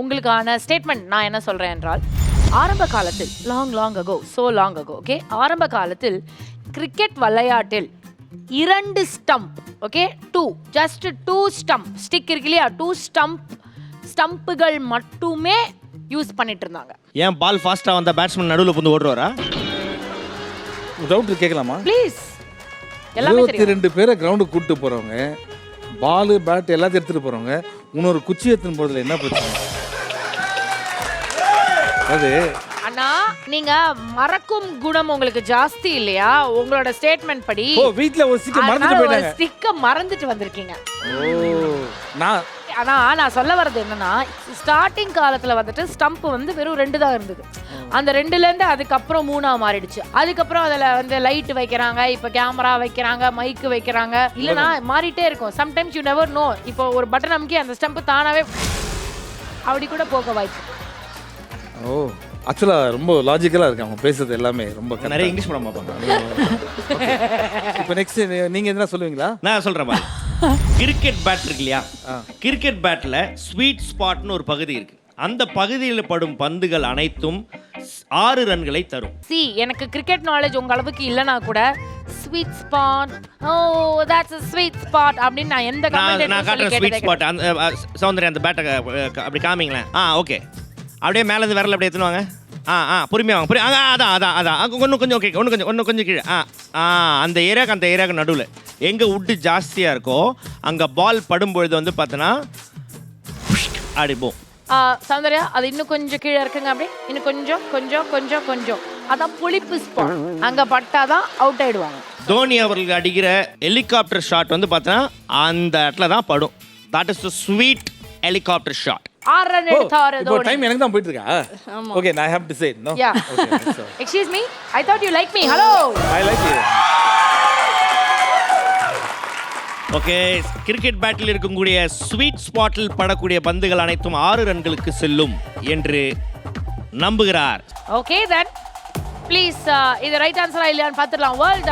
உங்களுக்கான ஸ்டேட்மெண்ட் நான் என்ன சொல்றேன் என்றால், ஆரம்ப காலத்தில் லாங் அகோ, ஓகே, ஆரம்ப காலத்தில் கிரிக்கெட் விளையாட்டில் 2 ஸ்டம்ப், ஓகே, 2 ஸ்டம்ப், ஸ்டிக் இருக்கு இல்லையா, 2 ஸ்டம்புகள் மட்டுமே யூஸ் பண்ணிட்டு இருந்தாங்க. ஏன் பால் ஃபாஸ்டா வந்த பேட்ஸ்மேன் நடுவுல வந்து ஓடுறாரா? டவுட் கேட்கலாமா? ப்ளீஸ். எல்லாமே தெரியும். 22 பேரை கிரவுண்டுக்கு கூட்டிட்டு போறவங்க, பால் பேட் எல்லாத்தையும் எடுத்துட்டு போறவங்க, இன்னொரு குச்சி எடுத்துன்னு போறதுல என்ன பிரச்சனை? அது அண்ணா, நீங்க மறக்கும் குணம் உங்களுக்கு ஜாஸ்தி இல்லையா? உங்களோட ஸ்டேட்மெண்ட் படி ஓ வீட்ல ஒரு ஸ்டிக் மறந்துட்டு போயிட்டாங்க. ஸ்டிக்க மறந்துட்டு வந்திருக்கீங்க. ஓ நான் சொல்ல வர்றது என்னன்னா, ஸ்டார்டிங் காலத்துல வந்துட்டு ஸ்டம்ப் வந்து வெறும் 2 தான் இருந்தது. அந்த 2ல இருந்து அதுக்கப்புறம் 3ஆ மாறிடுச்சு. அதுக்கப்புறம் அதுல வந்து லைட் வைக்கிறாங்க, இப்ப கேமரா வைக்கிறாங்க, மைக் வைக்கிறாங்க. இல்லனா மாறிட்டே இருக்கும். Sometimes you never know. இப்போ ஒரு பட்டன் அமுக்கி அந்த ஸ்டம்ப் தானாவே அப்படி கூட போக வாய்ப்பு. ஓ ஆக்சுவலா ரொம்ப லாஜிக்கலா இருக்கு அவங்க பேசுறது எல்லாமே. ரொம்ப நிறைய இங்கிலீஷ் படம் பார்ப்பாங்க. இப்போ நெக்ஸ்ட் நீங்க என்ன சொல்லுவீங்களா? நான் சொல்றேன் பாரு. கிரிக்கெட் பேட் இருக்கு இல்லையா, கிரிக்கெட் பேட்ல ஸ்வீட் ஸ்பாட்னு ஒரு பகுதி இருக்கு. அந்த பகுதியில் படும் பந்துகள் அனைத்தும் 6 ரன்களை தரும். எனக்கு கிரிக்கெட் நாலேஜ் உங்க அளவுக்கு இல்லனா கூட sweet spot, oh that's a sweet spot அப்படின்னு நான் எந்த நான் காட்டுறேன் ஸ்வீட் ஸ்பாட். அந்த சௌந்தர்யா அந்த பேட்டை அப்படி காமிங்களேன். ஓகே, அப்படியே மேலே இருந்து விரல் அப்படியே எடுத்துனுவாங்க. பொறுமையாக வாங்க. அதான் கொஞ்சம் ஓகே, இன்னும் கொஞ்சம் கீழே. அந்த ஏரியாவுக்கு நடுவில் எங்கே உட்டு ஜாஸ்தியாக இருக்கோ அங்கே பால் படும்பொழுது வந்து பார்த்தோன்னா அடிப்போம். சௌந்தர்யா, அது இன்னும் கொஞ்சம் கீழே இருக்குங்க. அப்படி இன்னும் கொஞ்சம் அதான் புளிப்பு ஸ்பாட். அங்கே பட்டாதான் அவுட் ஆயிடுவாங்க. தோனி அவர்களுக்கு அடிக்கிற ஹெலிகாப்டர் ஷாட் வந்து பார்த்தோன்னா அந்த இடத்துல தான் படும். That is the sweet helicopter shot. 6 run எடுத்தாரு இப்போ தோனி. டைம் எனக்கு தான் போயிட்டு இருக்கா? Okay, I have to say no. Yeah. Okay, so Excuse me, I thought you like me. Hello. I like you. Okay, cricket battle இருக்கக்கூடிய sweet ஸ்பாட்டில் படக்கூடிய பந்துகள் அனைத்தும் 6 ரன்களுக்கு செல்லும் என்று நம்புகிறார். Okay then, please, இது ரைட் ஆன்சரா இல்லையான்னு பார்த்துடலாம். வேர்ல்ட்